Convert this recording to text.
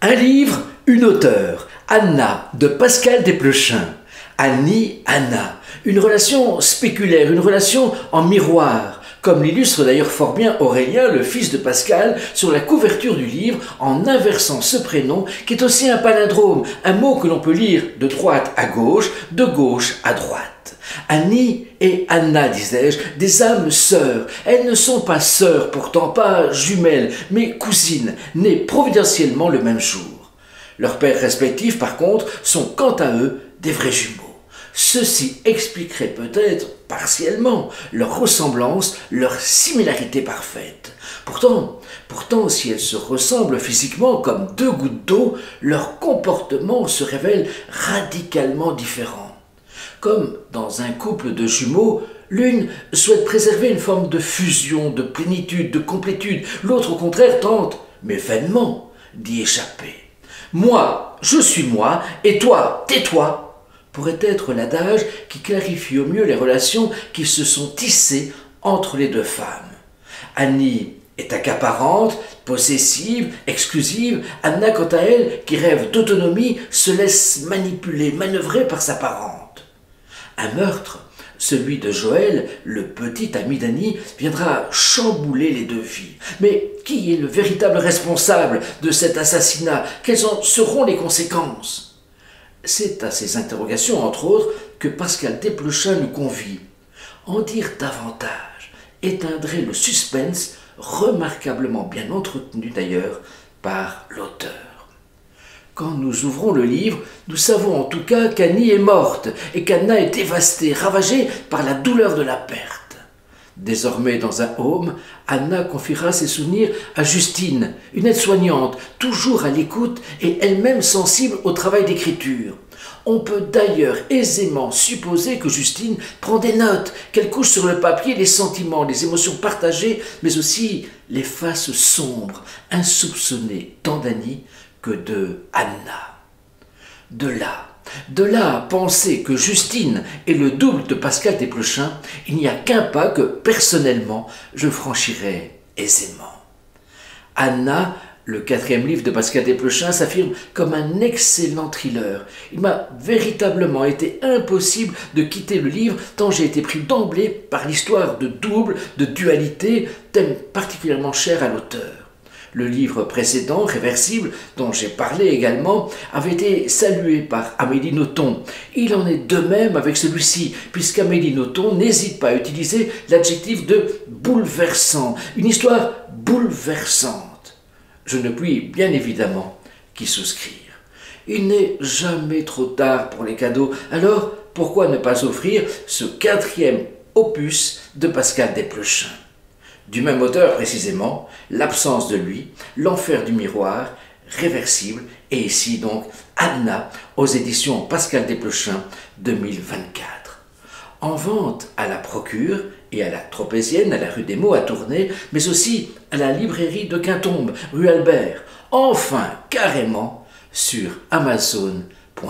Un livre, une auteure, Anna de Pascal Desplechin. Annie, Anna, une relation spéculaire, une relation en miroir, comme l'illustre d'ailleurs fort bien Aurélien, le fils de Pascal, sur la couverture du livre, en inversant ce prénom, qui est aussi un palindrome, un mot que l'on peut lire de droite à gauche, de gauche à droite. Annie et Anna, disais-je, des âmes sœurs. Elles ne sont pas sœurs, pourtant pas jumelles, mais cousines, nées providentiellement le même jour. Leurs pères respectifs, par contre, sont quant à eux des vrais jumeaux. Ceci expliquerait peut-être, partiellement, leur ressemblance, leur similarité parfaite. Pourtant, si elles se ressemblent physiquement comme deux gouttes d'eau, leur comportement se révèle radicalement différent. Comme dans un couple de jumeaux, l'une souhaite préserver une forme de fusion, de plénitude, de complétude, l'autre au contraire tente, mais vainement, d'y échapper. « Moi, je suis moi, et toi, tais-toi » pourrait être l'adage qui clarifie au mieux les relations qui se sont tissées entre les deux femmes. Annie est accaparante, possessive, exclusive. Anna, quant à elle, qui rêve d'autonomie, se laisse manipuler, manœuvrer par sa parente. Un meurtre, celui de Joël, le petit ami d'Annie, viendra chambouler les deux vies. Mais qui est le véritable responsable de cet assassinat? Quelles en seront les conséquences? C'est à ces interrogations, entre autres, que Pascal Desplechin nous convie. En dire davantage éteindrait le suspense, remarquablement bien entretenu d'ailleurs par l'auteur. Quand nous ouvrons le livre, nous savons en tout cas qu'Annie est morte et qu'Anna est dévastée, ravagée par la douleur de la perte. Désormais dans un home, Anna confiera ses souvenirs à Justine, une aide-soignante, toujours à l'écoute et elle-même sensible au travail d'écriture. On peut d'ailleurs aisément supposer que Justine prend des notes, qu'elle couche sur le papier les sentiments, les émotions partagées, mais aussi les faces sombres, insoupçonnées tant d'Annie que de Anna. De là à penser que Justine est le double de Pascal Desplechin, il n'y a qu'un pas que, personnellement, je franchirais aisément. Anna, le 4e livre de Pascal Desplechin, s'affirme comme un excellent thriller. Il m'a véritablement été impossible de quitter le livre tant j'ai été pris d'emblée par l'histoire de double, de dualité, thème particulièrement cher à l'auteur. Le livre précédent, Réversible, dont j'ai parlé également, avait été salué par Amélie Nothomb. Il en est de même avec celui-ci, puisqu'Amélie Nothomb n'hésite pas à utiliser l'adjectif de bouleversant, une histoire bouleversante. Je ne puis bien évidemment qu'y souscrire. Il n'est jamais trop tard pour les cadeaux, alors pourquoi ne pas offrir ce 4e opus de Pascal Desplechin? Du même auteur précisément, L'absence de lui, L'enfer du miroir, Réversible, et ici donc Anna, aux éditions Pascal Desplechin 2024. En vente à la Procure et à la Tropézienne, à la rue des Mots à Tournai, mais aussi à la librairie de Quintombe, rue Albert, enfin carrément sur Amazon.fr.